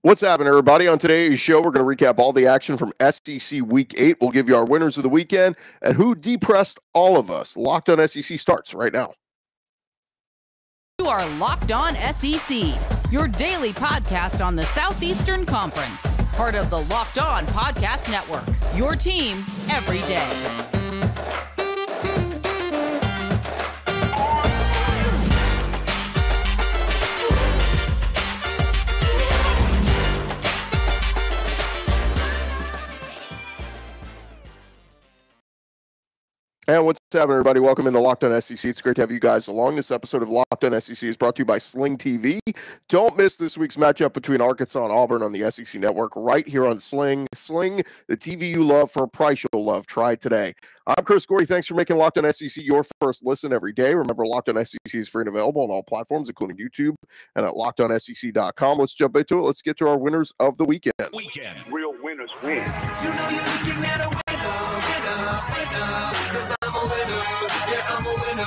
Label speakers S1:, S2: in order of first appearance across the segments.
S1: What's happening, everybody? On today's show, we're going to recap all the action from SEC Week 8. We'll give you our winners of the weekend and who depressed all of us. Locked on SEC starts right now.
S2: You are Locked On SEC, your daily podcast on the Southeastern Conference. Part of the Locked On Podcast Network, your team every day.
S1: And what's happening, everybody? Welcome into Locked On SEC. It's great to have you guys along. This episode of Locked On SEC is brought to you by Sling TV. Don't miss this week's matchup between Arkansas and Auburn on the SEC Network right here on Sling. Sling, the TV you love for a price you'll love. Try it today. I'm Chris Gordy. Thanks for making Locked On SEC your first listen every day. Remember, Locked On SEC is free and available on all platforms, including YouTube and at LockedOnSEC.com. Let's jump into it. Let's get to our winners of the weekend.
S3: Real winners win.
S4: You know you're looking at a winner, 'cause I'm a winner, yeah, I'm a winner.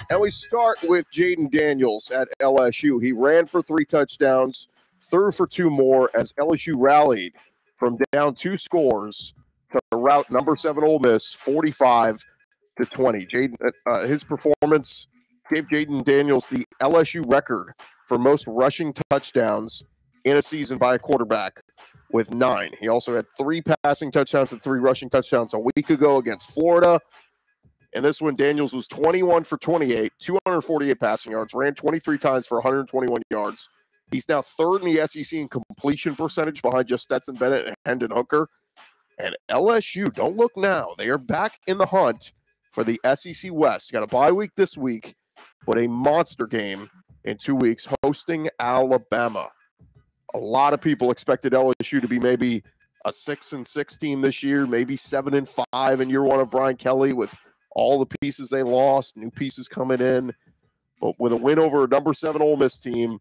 S1: And we start with Jaden Daniels at LSU. He ran for 3 touchdowns, threw for 2 more as LSU rallied from down 2 scores to rout number 7 Ole Miss 45-20. His performance gave Jaden Daniels the LSU record for most rushing touchdowns in a season by a quarterback with 9. He also had 3 passing touchdowns and 3 rushing touchdowns a week ago against Florida. And this one, Daniels was 21 for 28, 248 passing yards, ran 23 times for 121 yards. He's now 3rd in the SEC in completion percentage behind just Stetson Bennett and Hendon Hooker. And LSU, don't look now. They are back in the hunt for the SEC West. Got a bye week this week, but a monster game in 2 weeks hosting Alabama. A lot of people expected LSU to be maybe a 6-6 team this year, maybe 7-5 in year 1 of Brian Kelly with all the pieces they lost, new pieces coming in. But with a win over a number 7 Ole Miss team,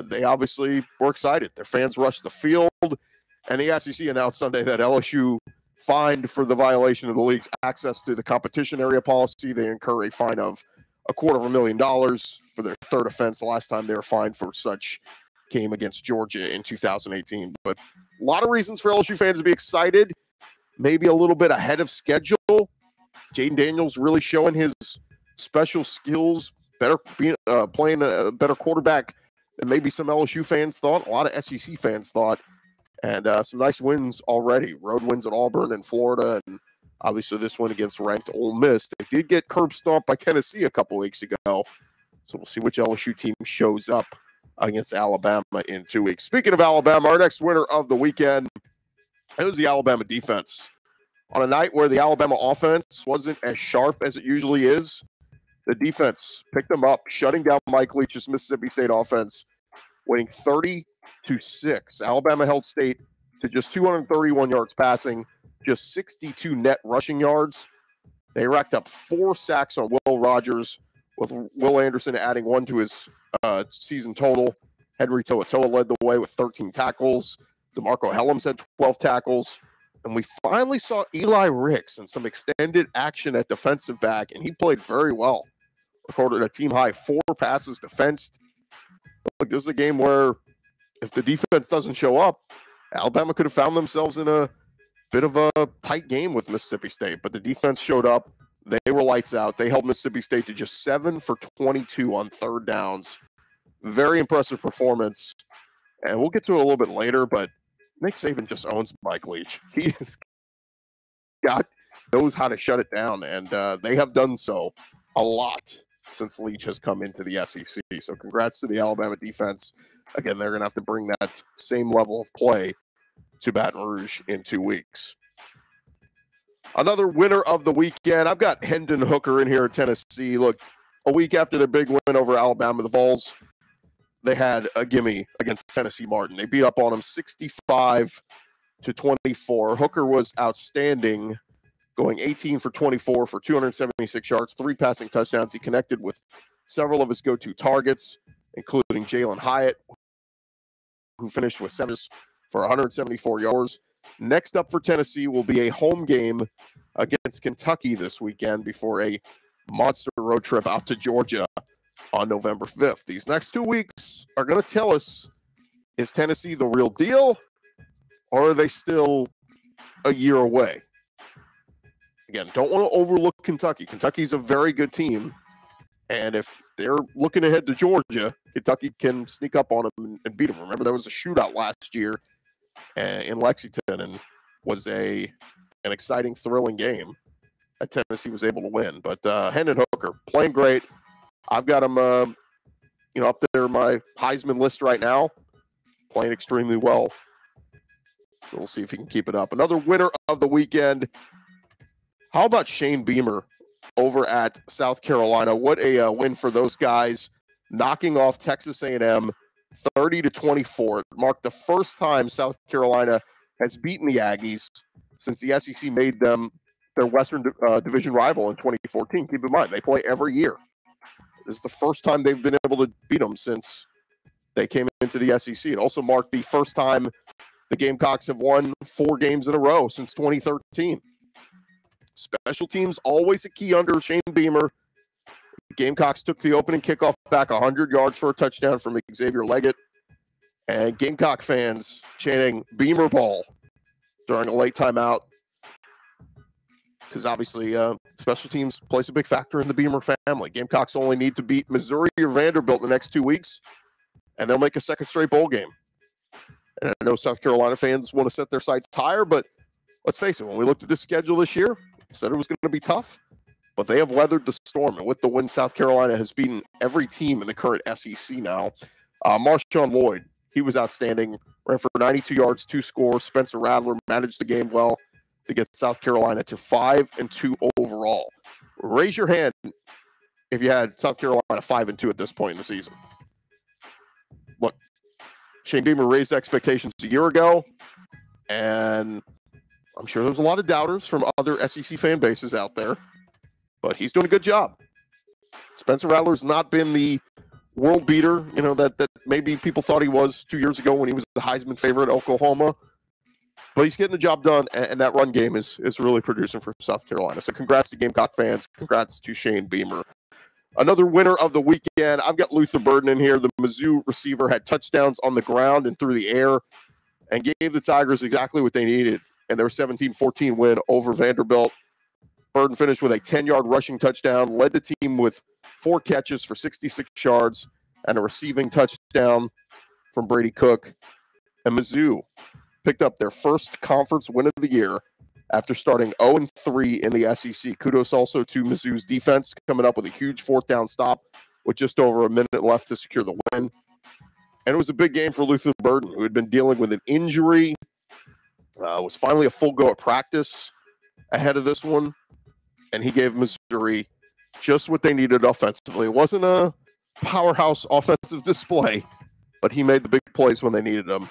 S1: they obviously were excited. Their fans rushed the field, and the SEC announced Sunday that LSU fined for the violation of the league's access to the competition area policy. They incur a fine of $250,000 for their 3rd offense. The last time they were fined for such came against Georgia in 2018. But a lot of reasons for LSU fans to be excited, maybe a little bit ahead of schedule. Jaden Daniels really showing his special skills, playing a better quarterback than maybe some LSU fans thought, a lot of SEC fans thought, and some nice wins already. Road wins at Auburn and Florida, and obviously this one against ranked Ole Miss. They did get curb stomped by Tennessee a couple weeks ago, so we'll see which LSU team shows up against Alabama in 2 weeks. Speaking of Alabama, our next winner of the weekend, it was the Alabama defense. On a night where the Alabama offense wasn't as sharp as it usually is, the defense picked them up, shutting down Mike Leach's Mississippi State offense, winning 30-6. Alabama held State to just 231 yards passing, just 62 net rushing yards. They racked up 4 sacks on Will Rogers, with Will Anderson adding 1 to his season total. Henry To'oTo'o led the way with 13 tackles. DeMarco Hellams had 12 tackles. And we finally saw Eli Ricks in some extended action at defensive back, and he played very well. Recorded a team-high 4 passes defensed. Look, this is a game where if the defense doesn't show up, Alabama could have found themselves in a bit of a tight game with Mississippi State. But the defense showed up. They were lights out. They held Mississippi State to just 7 for 22 on 3rd downs. Very impressive performance. And we'll get to it a little bit later, but Nick Saban just owns Mike Leach. He's knows how to shut it down, and they have done so a lot since Leach has come into the SEC. So congrats to the Alabama defense. Again, they're going to have to bring that same level of play to Baton Rouge in 2 weeks. Another winner of the weekend, I've got Hendon Hooker in here at Tennessee. Look, a week after their big win over Alabama, the Vols, they had a gimme against Tennessee Martin. They beat up on them 65-24. Hooker was outstanding, going 18 for 24 for 276 yards, 3 passing touchdowns. He connected with several of his go-to targets, including Jalen Hyatt, who finished with 7 for 174 yards. Next up for Tennessee will be a home game against Kentucky this weekend before a monster road trip out to Georgia on November 5th. These next 2 weeks are going to tell us Is Tennessee the real deal, or are they still a year away? Again, don't want to overlook Kentucky. Kentucky's a very good team, and if they're looking ahead to Georgia, Kentucky can sneak up on them and beat them. Remember, there was a shootout last year in Lexington, and was an exciting, thrilling game that Tennessee was able to win. But Hendon Hooker playing great. I've got him, up there in my Heisman list right now, playing extremely well. So we'll see if he can keep it up. Another winner of the weekend. How about Shane Beamer over at South Carolina? What a win for those guys, knocking off Texas A&M 30-24. It marked the first time South Carolina has beaten the Aggies since the SEC made them their Western Division rival in 2014. Keep in mind, they play every year. This is the first time they've been able to beat them since they came into the SEC. It also marked the first time the Gamecocks have won 4 games in a row since 2013. Special teams always a key under Shane Beamer. Gamecocks took the opening kickoff back 100 yards for a touchdown from Xavier Leggett. And Gamecock fans chanting Beamer ball during a late timeout. Because obviously special teams plays a big factor in the Beamer family. Gamecocks only need to beat Missouri or Vanderbilt in the next 2 weeks, and they'll make a second straight bowl game. And I know South Carolina fans want to set their sights higher, but let's face it, when we looked at the schedule this year, said it was going to be tough, but they have weathered the storm. And with the win, South Carolina has beaten every team in the current SEC now. Marshawn Lloyd, he was outstanding, ran for 92 yards, 2 scores. Spencer Rattler managed the game well to get South Carolina to 5-2 overall. Raise your hand if you had South Carolina 5-2 at this point in the season. Look, Shane Beamer raised expectations a year ago, and I'm sure there's a lot of doubters from other SEC fan bases out there, but he's doing a good job. Spencer Rattler's not been the world beater, that maybe people thought he was 2 years ago when he was the Heisman favorite at Oklahoma, but he's getting the job done, and that run game is really producing for South Carolina. So congrats to Gamecock fans. Congrats to Shane Beamer. Another winner of the weekend, I've got Luther Burden in here. The Mizzou receiver had touchdowns on the ground and through the air and gave the Tigers exactly what they needed and their 17-14 win over Vanderbilt. Burden finished with a 10-yard rushing touchdown, led the team with 4 catches for 66 yards and a receiving touchdown from Brady Cook. And Mizzou picked up their first conference win of the year after starting 0-3 in the SEC. Kudos also to Mizzou's defense, coming up with a huge 4th down stop with just over a minute left to secure the win. And it was a big game for Luther Burden, who had been dealing with an injury. Was finally a full go at practice ahead of this one, and he gave Missouri just what they needed offensively. It wasn't a powerhouse offensive display, but he made the big plays when they needed them.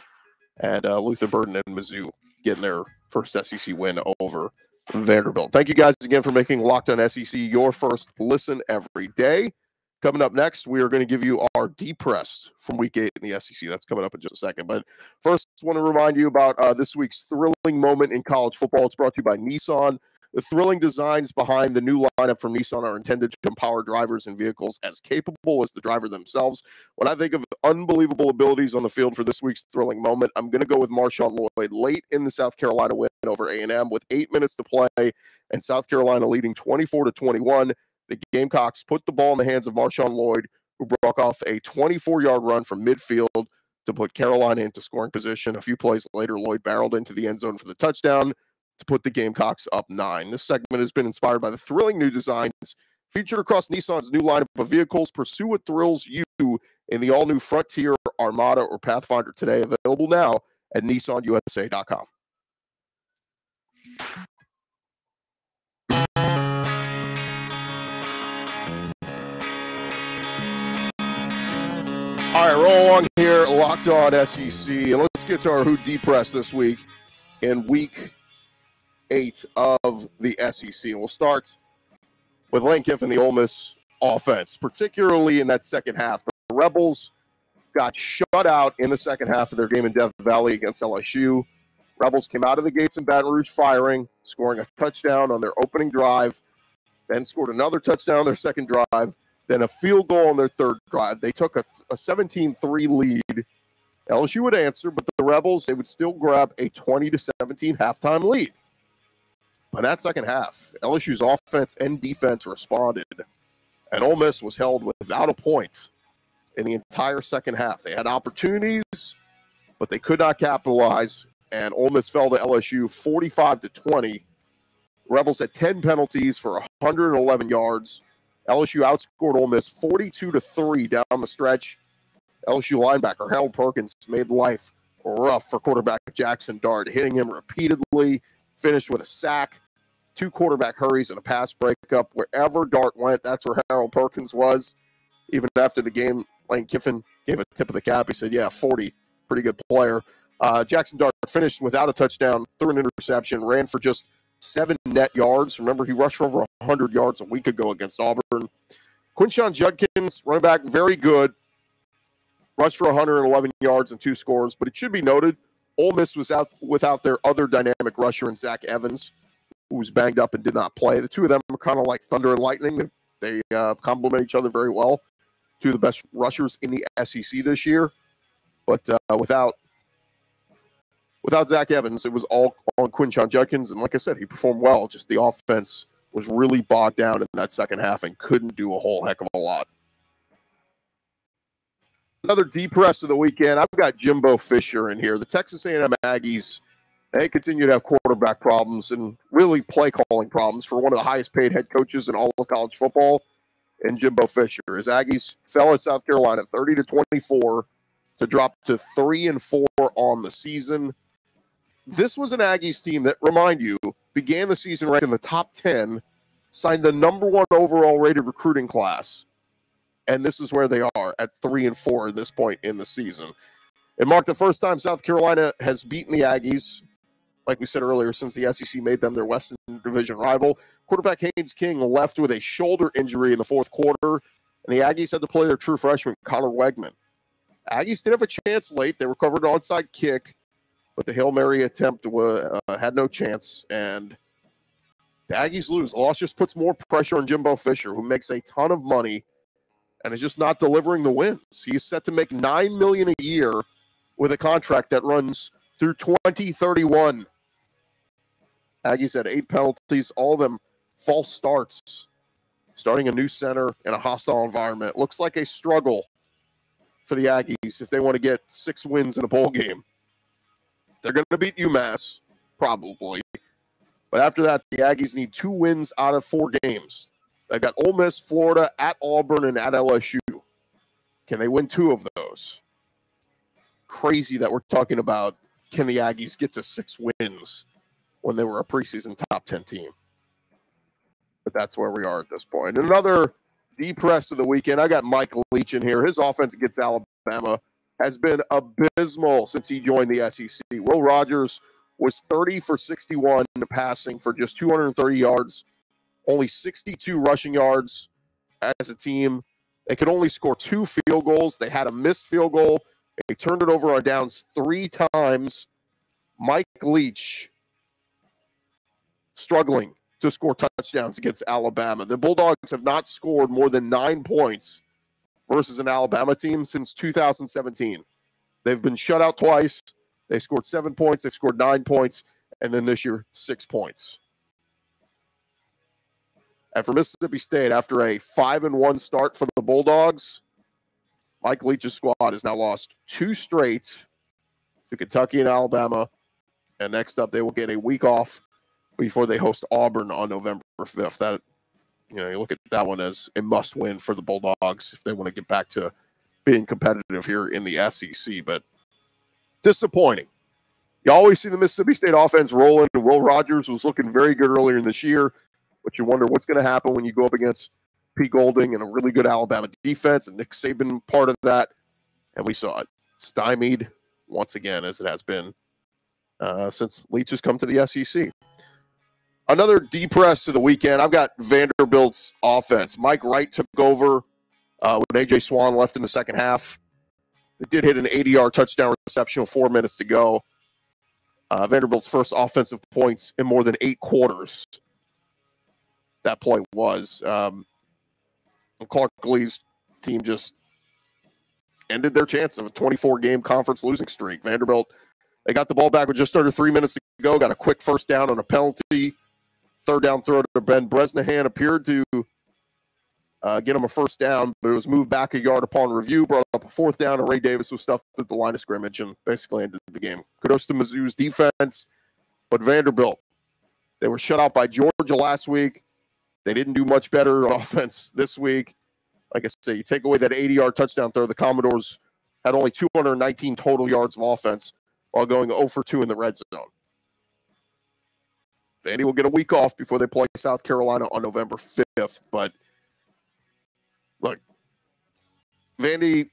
S1: And Luther Burden and Mizzou getting their first SEC win over Vanderbilt. Thank you guys again for making Locked On SEC your first listen every day. Coming up next, we are going to give you our depressed from Week 8 in the SEC. That's coming up in just a second. But first, I want to remind you about this week's thrilling moment in college football. It's brought to you by Nissan. The thrilling designs behind the new lineup from Nissan are intended to empower drivers and vehicles as capable as the driver themselves. When I think of unbelievable abilities on the field for this week's thrilling moment, I'm going to go with Marshawn Lloyd late in the South Carolina win over A&M with 8 minutes to play and South Carolina leading 24-21. The Gamecocks put the ball in the hands of Marshawn Lloyd, who broke off a 24-yard run from midfield to put Carolina into scoring position. A few plays later, Lloyd barreled into the end zone for the touchdown to put the Gamecocks up 9. This segment has been inspired by the thrilling new designs featured across Nissan's new lineup of vehicles. Pursue what thrills you in the all-new Frontier, Armada, or Pathfinder today. Available now at nissanusa.com. All right, roll along here, Locked On SEC, and let's get to our Who Depressed this week in Week 8 of the SEC. And we'll start with Lane Kiffin, the Ole Miss offense, particularly in that second half. The Rebels got shut out in the second half of their game in Death Valley against LSU. Rebels came out of the gates in Baton Rouge firing, scoring a touchdown on their opening drive, then scored another touchdown on their second drive, then a field goal on their third drive. They took a 17-3 lead LSU would answer, but the Rebels, they would still grab a 20-17 halftime lead. But that second half, LSU's offense and defense responded, and Ole Miss was held without a point in the entire second half. They had opportunities, but they could not capitalize, and Ole Miss fell to LSU 45-20. Rebels had 10 penalties for 111 yards. LSU outscored Ole Miss 42-3 down the stretch. LSU linebacker Harold Perkins made life rough for quarterback Jackson Dart, hitting him repeatedly, finished with a sack, 2 quarterback hurries, and a pass breakup. Wherever Dart went, that's where Harold Perkins was. Even after the game, Lane Kiffin gave a tip of the cap. He said, yeah, 40, pretty good player. Jackson Dart finished without a touchdown, threw an interception, ran for just 7 net yards. Remember, he rushed for over 100 yards a week ago against Auburn. Quinshon Judkins, running back, very good. Rushed for 111 yards and 2 scores. But it should be noted, Ole Miss was out without their other dynamic rusher in Zach Evans, who was banged up and did not play. The two of them are kind of like thunder and lightning. They complement each other very well. Two of the best rushers in the SEC this year. But without Zach Evans, it was all on Quinshon Judkins. And like I said, he performed well. Just the offense was really bogged down in that second half and couldn't do a whole heck of a lot. Another deep press of the weekend. I've got Jimbo Fisher in here. The Texas A&M Aggies, they continue to have quarterback problems and really play calling problems for one of the highest paid head coaches in all of college football, and Jimbo Fisher. His Aggies fell at South Carolina 30-24 to drop to 3-4 on the season. This was an Aggies team that, remind you, began the season ranked in the top 10, signed the #1 overall rated recruiting class, and this is where they are at 3-4 at this point in the season. It marked the first time South Carolina has beaten the Aggies, like we said earlier, since the SEC made them their Western Division rival. Quarterback Haynes King left with a shoulder injury in the fourth quarter, and the Aggies had to play their true freshman, Connor Wegman. Aggies did have a chance late. They recovered an onside kick, but the Hail Mary attempt had no chance, and the Aggies lose. The loss just puts more pressure on Jimbo Fisher, who makes a ton of money and is just not delivering the wins. He is set to make $9 million a year with a contract that runs through 2031. Aggies had 8 penalties, all of them false starts. Starting a new center in a hostile environment. Looks like a struggle for the Aggies if they want to get 6 wins in a bowl game. They're going to beat UMass, probably. But after that, the Aggies need 2 wins out of 4 games. They've got Ole Miss, Florida, at Auburn, and at LSU. Can they win 2 of those? Crazy that we're talking about, can the Aggies get to 6 wins when they were a preseason top 10 team? But that's where we are at this point. Another deep press of the weekend. I got Mike Leach in here. His offense against Alabama has been abysmal since he joined the SEC. Will Rogers was 30 for 61 passing for just 230 yards, only 62 rushing yards as a team. They could only score 2 field goals. They had a missed field goal. They turned it over on downs 3 times. Mike Leach struggling to score touchdowns against Alabama. The Bulldogs have not scored more than 9 points versus an Alabama team since 2017. They've been shut out twice. They scored 7 points. They've scored 9 points. And then this year, 6 points. And for Mississippi State, after a 5-1 start for the Bulldogs, Mike Leach's squad has now lost 2 straight to Kentucky and Alabama. And next up, they will get a week off before they host Auburn on November 5th. That, you look at that one as a must-win for the Bulldogs if they want to get back to being competitive here in the SEC. But disappointing. You always see the Mississippi State offense rolling. Will Rogers was looking very good earlier in this year, but you wonder what's going to happen when you go up against Pete Golding and a really good Alabama defense, and Nick Saban part of that. And we saw it stymied once again, as it has been since Leach has come to the SEC. Another deep press of the weekend. I've got Vanderbilt's offense. Mike Wright took over when A.J. Swan left in the second half. They did hit an 80-yard touchdown reception with 4 minutes to go. Vanderbilt's first offensive points in more than 8 quarters. That play was. Clark Lee's team just ended their chance of a 24-game conference losing streak. Vanderbilt, they got the ball back with just under 3 minutes to go, got a quick first down on a penalty. Third down throw to Ben Bresnahan appeared to get him a first down, but it was moved back a yard upon review, brought up a fourth down, and Ray Davis was stuffed at the line of scrimmage and basically ended the game. Kudos to Mizzou's defense, but Vanderbilt, they were shut out by Georgia last week. They didn't do much better on offense this week. Like I say, you take away that 80-yard touchdown throw, the Commodores had only 219 total yards of offense while going 0 for 2 in the red zone. Vandy will get a week off before they play South Carolina on November 5th. But, look, Vandy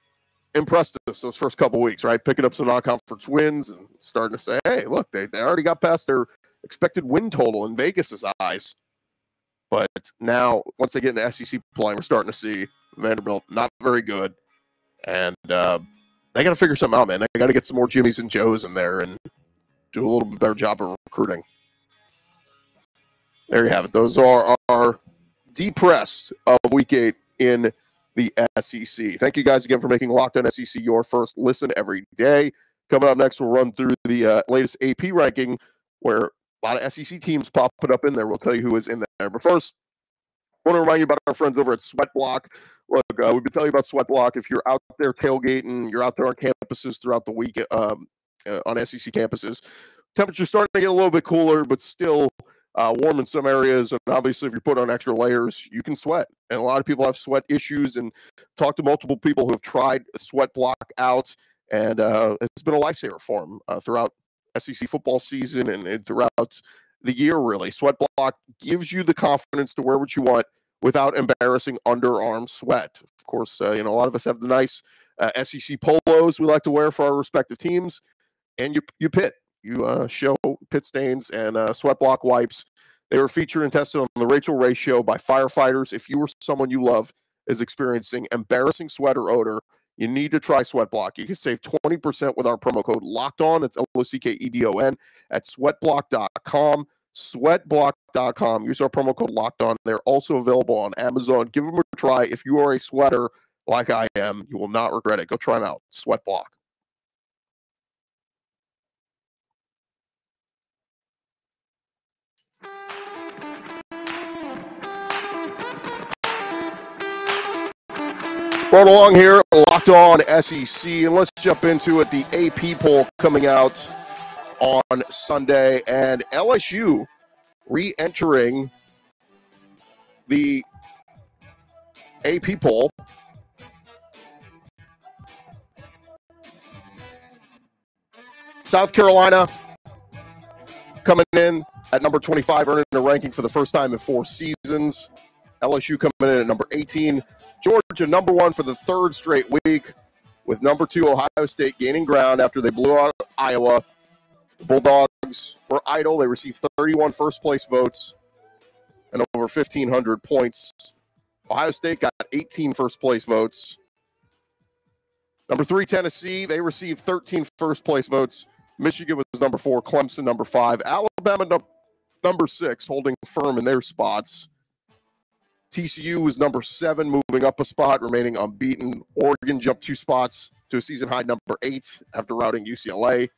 S1: impressed us those first couple weeks, right? Picking up some non-conference wins and starting to say, hey, look, they already got past their expected win total in Vegas's eyes. But now, once they get into SEC play, we're starting to see Vanderbilt not very good. And they got to figure something out, man. They got to get some more Jimmies and Joes in there and do a little bit better job of recruiting. There you have it. Those are our depressed of Week 8 in the SEC. Thank you guys again for making Locked On SEC your first listen every day. Coming up next, we'll run through the latest AP ranking where a lot of SEC teams popping up in there. We'll tell you who is in there. But first, I want to remind you about our friends over at SweatBlock. Look, we've been telling you about SweatBlock. If you're out there tailgating, you're out there on campuses throughout the week on SEC campuses, temperature's starting to get a little bit cooler, but still warm in some areas. And obviously, if you put on extra layers, you can sweat. And a lot of people have sweat issues, and talk to multiple people who have tried SweatBlock out, and it's been a lifesaver for them throughout SEC football season and throughout the year, really. SweatBlock gives you the confidence to wear what you want without embarrassing underarm sweat. Of course, a lot of us have the nice SEC polos we like to wear for our respective teams, and you pit. You show pit stains, and SweatBlock wipes. They were featured and tested on the Rachel Ray Show by firefighters. If you or someone you love is experiencing embarrassing sweat or odor, you need to try SweatBlock. You can save 20% with our promo code LOCKEDON. It's LOCKEDON at sweatblock.com. Sweatblock.com. Use our promo code LOCKEDON. They're also available on Amazon. Give them a try. If you are a sweater like I am, you will not regret it. Go try them out. SweatBlock. Right along here, Locked On SEC, and let's jump into it. The AP poll coming out on Sunday, and LSU re-entering the AP poll. South Carolina coming in at number 25, earning a ranking for the first time in 4 seasons. LSU coming in at number 18. Georgia, number 1 for the 3rd straight week, with number 2, Ohio State, gaining ground after they blew out Iowa. The Bulldogs were idle. They received 31 first-place votes and over 1,500 points. Ohio State got 18 first-place votes. Number 3, Tennessee, they received 13 first-place votes. Michigan was number 4, Clemson number 5. Alabama number 6, holding firm in their spots. TCU was number 7, moving up a spot, remaining unbeaten. Oregon jumped 2 spots to a season-high number 8 after routing UCLA.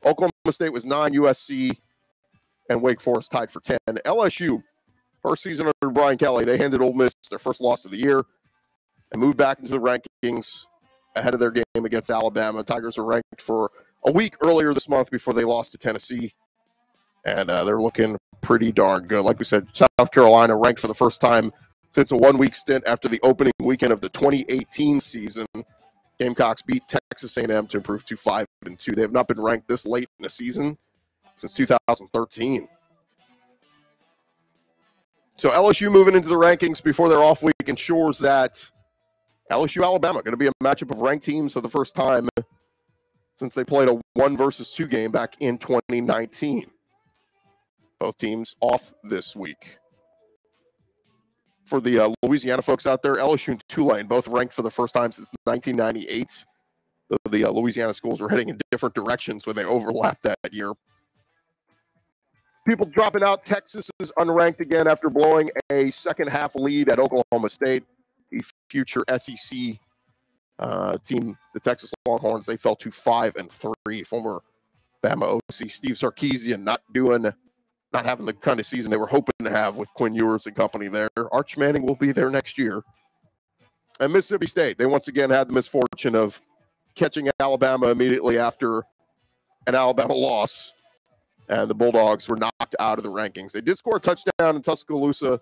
S1: Oklahoma State was 9, USC and Wake Forest tied for 10. LSU, first season under Brian Kelly, they handed Ole Miss their first loss of the year and moved back into the rankings ahead of their game against Alabama. Tigers were ranked for a week earlier this month before they lost to Tennessee, and they're looking pretty darn good. Like we said, South Carolina ranked for the first time since a 1-week stint after the opening weekend of the 2018 season. Gamecocks beat Texas A&M to improve to 5-2. They have not been ranked this late in the season since 2013. So LSU moving into the rankings before their off week ensures that LSU-Alabama going to be a matchup of ranked teams for the first time since they played a 1-versus-2 game back in 2019. Both teams off this week. For the Louisiana folks out there, LSU and Tulane both ranked for the first time since 1998. The Louisiana schools were heading in different directions when they overlapped that year. People dropping out. Texas is unranked again after blowing a second-half lead at Oklahoma State. The future SEC team, the Texas Longhorns, they fell to 5-3. Former Bama OC Steve Sarkisian not having the kind of season they were hoping to have with Quinn Ewers and company there. Arch Manning will be there next year. And Mississippi State, they once again had the misfortune of catching Alabama immediately after an Alabama loss, and the Bulldogs were knocked out of the rankings. They did score a touchdown in Tuscaloosa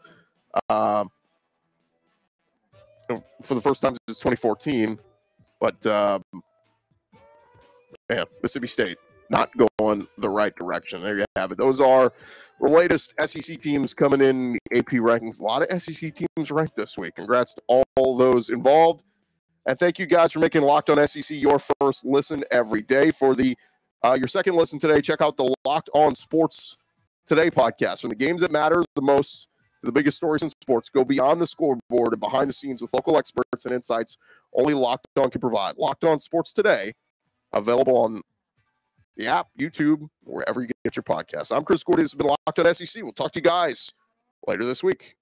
S1: for the first time since 2014, but Mississippi State not going the right direction. There you have it. Those are the latest SEC teams coming in AP rankings. A lot of SEC teams ranked this week. Congrats to all those involved. And thank you guys for making Locked On SEC your first listen every day. For your second listen today, check out the Locked On Sports Today podcast. From the games that matter the most to the biggest stories in sports, go beyond the scoreboard and behind the scenes with local experts and insights only Locked On can provide. Locked On Sports Today, available on the app, YouTube, wherever you get your podcasts. I'm Chris Gordy. This has been Locked On SEC. We'll talk to you guys later this week.